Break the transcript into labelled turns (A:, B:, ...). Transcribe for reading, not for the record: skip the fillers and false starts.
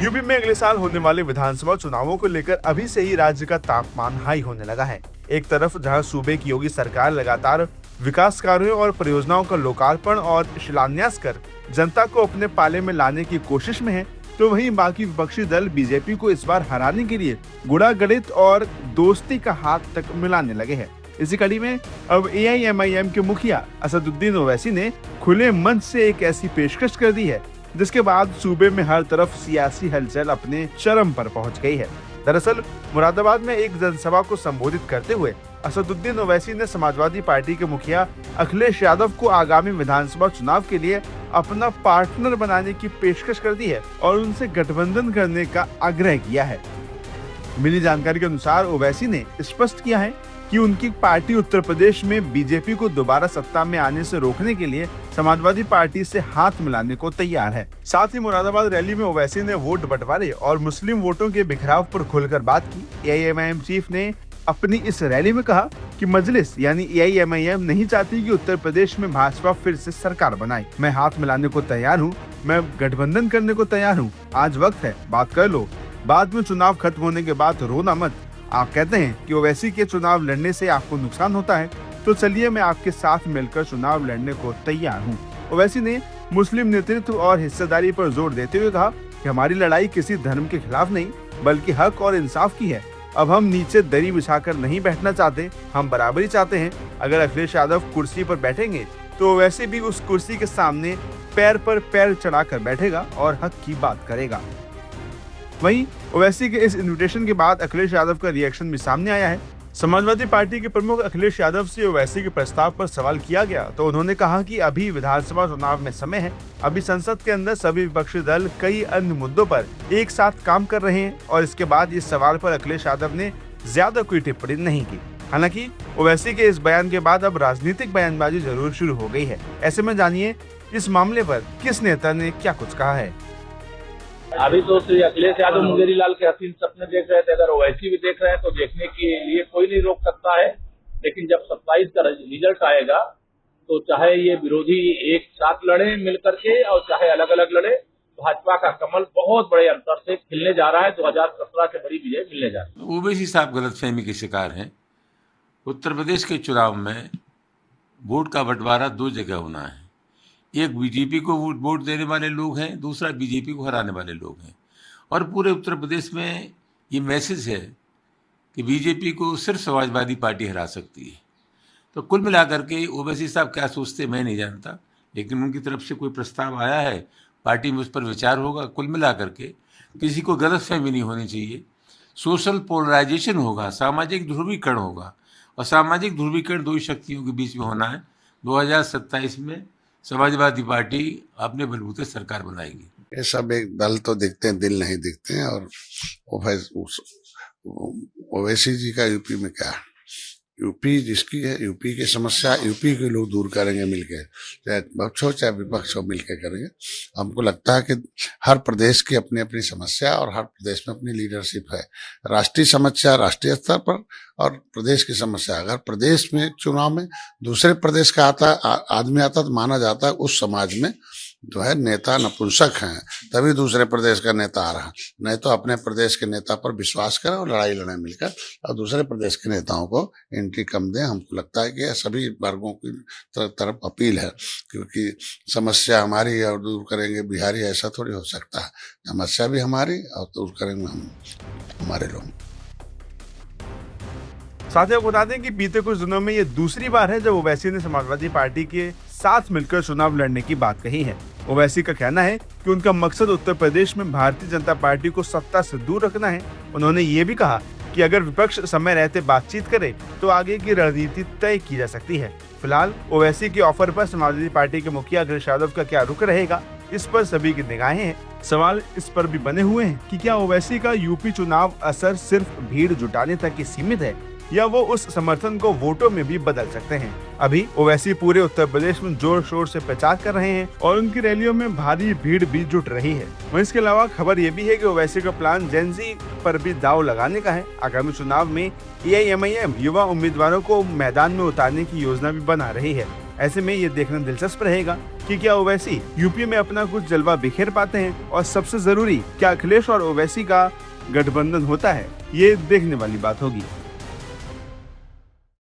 A: UP में अगले साल होने वाले विधानसभा चुनावों को लेकर अभी से ही राज्य का तापमान हाई होने लगा है। एक तरफ जहां सूबे की योगी सरकार लगातार विकास कार्यों और परियोजनाओं का लोकार्पण और शिलान्यास कर जनता को अपने पाले में लाने की कोशिश में है, तो वहीं बाकी विपक्षी दल बीजेपी को इस बार हराने के लिए गुणा गणित और दोस्ती का हाथ तक मिलाने लगे हैं। इसी कड़ी में अब एआईएमआईएम के मुखिया असदुद्दीन ओवैसी ने खुले मंच से एक ऐसी पेशकश कर दी है जिसके बाद सूबे में हर तरफ सियासी हलचल अपने चरम पर पहुंच गई है। दरअसल मुरादाबाद में एक जनसभा को संबोधित करते हुए असदुद्दीन ओवैसी ने समाजवादी पार्टी के मुखिया अखिलेश यादव को आगामी विधानसभा चुनाव के लिए अपना पार्टनर बनाने की पेशकश कर दी है और उनसे गठबंधन करने का आग्रह किया है। मिली जानकारी के अनुसार ओवैसी ने स्पष्ट किया है कि उनकी पार्टी उत्तर प्रदेश में बीजेपी को दोबारा सत्ता में आने से रोकने के लिए समाजवादी पार्टी से हाथ मिलाने को तैयार है। साथ ही मुरादाबाद रैली में ओवैसी ने वोट बंटवारे और मुस्लिम वोटों के बिखराव पर खुलकर बात की। एआईएमआईएम चीफ ने अपनी इस रैली में कहा कि मजलिस यानी एआईएमआईएम नहीं चाहती कि उत्तर प्रदेश में भाजपा फिर से सरकार बनाए। मैं हाथ मिलाने को तैयार हूँ, मैं गठबंधन करने को तैयार हूँ। आज वक्त है, बात कर लो, बाद में चुनाव खत्म होने के बाद रोना मत। आप कहते हैं कि ओवैसी के चुनाव लड़ने से आपको नुकसान होता है, तो चलिए मैं आपके साथ मिलकर चुनाव लड़ने को तैयार हूँ। ओवैसी ने मुस्लिम नेतृत्व और हिस्सेदारी पर जोर देते हुए कहा कि हमारी लड़ाई किसी धर्म के खिलाफ नहीं बल्कि हक और इंसाफ की है। अब हम नीचे दरी बिछाकर नहीं बैठना चाहते, हम बराबरी चाहते हैं। अगर अखिलेश यादव कुर्सी पर बैठेंगे तो ओवैसी भी उस कुर्सी के सामने पैर पर पैर चढ़ाकर बैठेगा और हक की बात करेगा। वहीं ओवैसी के इस इन्विटेशन के बाद अखिलेश यादव का रिएक्शन भी सामने आया है। समाजवादी पार्टी के प्रमुख अखिलेश यादव से ओवैसी के प्रस्ताव पर सवाल किया गया तो उन्होंने कहा कि अभी विधानसभा चुनाव में समय है। अभी संसद के अंदर सभी विपक्षी दल कई अन्य मुद्दों पर एक साथ काम कर रहे हैं और इसके बाद इस सवाल पर अखिलेश यादव ने ज्यादा कोई टिप्पणी नहीं की। हालांकि ओवैसी के इस बयान के बाद अब राजनीतिक बयानबाजी जरूर शुरू हो गई है। ऐसे में जानिए इस मामले पर किस नेता ने क्या कुछ कहा है।
B: अभी तो श्री अखिलेश यादव मुंगेरी लाल के हसीन सपने देख रहे थे, अगर ओवैसी भी देख रहे हैं तो देखने के लिए कोई नहीं रोक सकता है। लेकिन जब 27 का रिजल्ट आएगा तो चाहे ये विरोधी एक साथ लड़े मिलकर के और चाहे अलग अलग लड़े, भाजपा का कमल बहुत बड़े अंतर से खिलने जा रहा है। 2017 से बड़ी विजय मिलने जा रही है।
C: ओवैसी साहब गलतफहमी के शिकार हैं। उत्तर प्रदेश के चुनाव में वोट का बंटवारा दो जगह होना है। एक बीजेपी को वोट देने वाले लोग हैं, दूसरा बीजेपी को हराने वाले लोग हैं। और पूरे उत्तर प्रदेश में ये मैसेज है कि बीजेपी को सिर्फ समाजवादी पार्टी हरा सकती है। तो कुल मिलाकर के ओवैसी साहब क्या सोचते मैं नहीं जानता, लेकिन उनकी तरफ से कोई प्रस्ताव आया है, पार्टी में उस पर विचार होगा। कुल मिलाकर के किसी को गलतफहमी नहीं होनी चाहिए। सोशल पोलराइजेशन होगा, सामाजिक ध्रुवीकरण होगा, और सामाजिक ध्रुवीकरण दो ही शक्तियों के बीच में होना है। 2027 में समाजवादी पार्टी अपने बलबूते सरकार बनाएगी।
D: ये सब एक दल तो दिखते हैं, दिल नहीं दिखते हैं। और ओवैसी जी का यूपी में क्या, यूपी जिसकी है, यूपी की समस्या यूपी के लोग दूर करेंगे मिलकर, चाहे पक्ष हो चाहे विपक्ष हो, मिलकर करेंगे। हमको लगता है कि हर प्रदेश की अपनी अपनी समस्या और हर प्रदेश में अपनी लीडरशिप है। राष्ट्रीय समस्या राष्ट्रीय स्तर पर और प्रदेश की समस्या, अगर प्रदेश में चुनाव में दूसरे प्रदेश का आदमी आता तो माना जाता है उस समाज में जो है नेता नपुंसक हैं, तभी दूसरे प्रदेश का नेता आ रहा। नहीं तो अपने प्रदेश के नेता पर विश्वास करें और लड़ाई लड़े मिलकर, और दूसरे प्रदेश के नेताओं को एंट्री कम दें। हमको लगता है कि यह सभी वर्गों की तरफ अपील है, क्योंकि समस्या हमारी और दूर करेंगे बिहारी, ऐसा थोड़ी हो सकता है। समस्या भी हमारी और दूर करेंगे हम हमारे लोग।
A: साथियों, बता दें कि बीते कुछ दिनों में ये दूसरी बार है जब ओवैसी ने समाजवादी पार्टी के साथ मिलकर चुनाव लड़ने की बात कही है। ओवैसी का कहना है कि उनका मकसद उत्तर प्रदेश में भारतीय जनता पार्टी को सत्ता से दूर रखना है। उन्होंने ये भी कहा कि अगर विपक्ष समय रहते बातचीत करे तो आगे की रणनीति तय की जा सकती है। फिलहाल ओवैसी के ऑफर पर समाजवादी पार्टी के मुखिया अखिलेश यादव का क्या रुख रहेगा, इस पर सभी की निगाहें हैं। सवाल इस पर भी बने हुए हैं कि क्या ओवैसी का यूपी चुनाव असर सिर्फ भीड़ जुटाने तक ही सीमित है या वो उस समर्थन को वोटों में भी बदल सकते हैं। अभी ओवैसी पूरे उत्तर प्रदेश में जोर शोर से प्रचार कर रहे हैं और उनकी रैलियों में भारी भीड़ भी जुट रही है। वहीं इसके अलावा खबर ये भी है कि ओवैसी का प्लान जेनजी पर भी दाव लगाने का है। आगामी चुनाव में एआईएमआईएम युवा उम्मीदवारों को मैदान में उतारने की योजना भी बना रही है। ऐसे में ये देखना दिलचस्प रहेगा कि क्या ओवैसी यूपी में अपना कुछ जलवा बिखेर पाते हैं और सबसे जरूरी क्या अखिलेश और ओवैसी का गठबंधन होता है, ये देखने वाली बात होगी।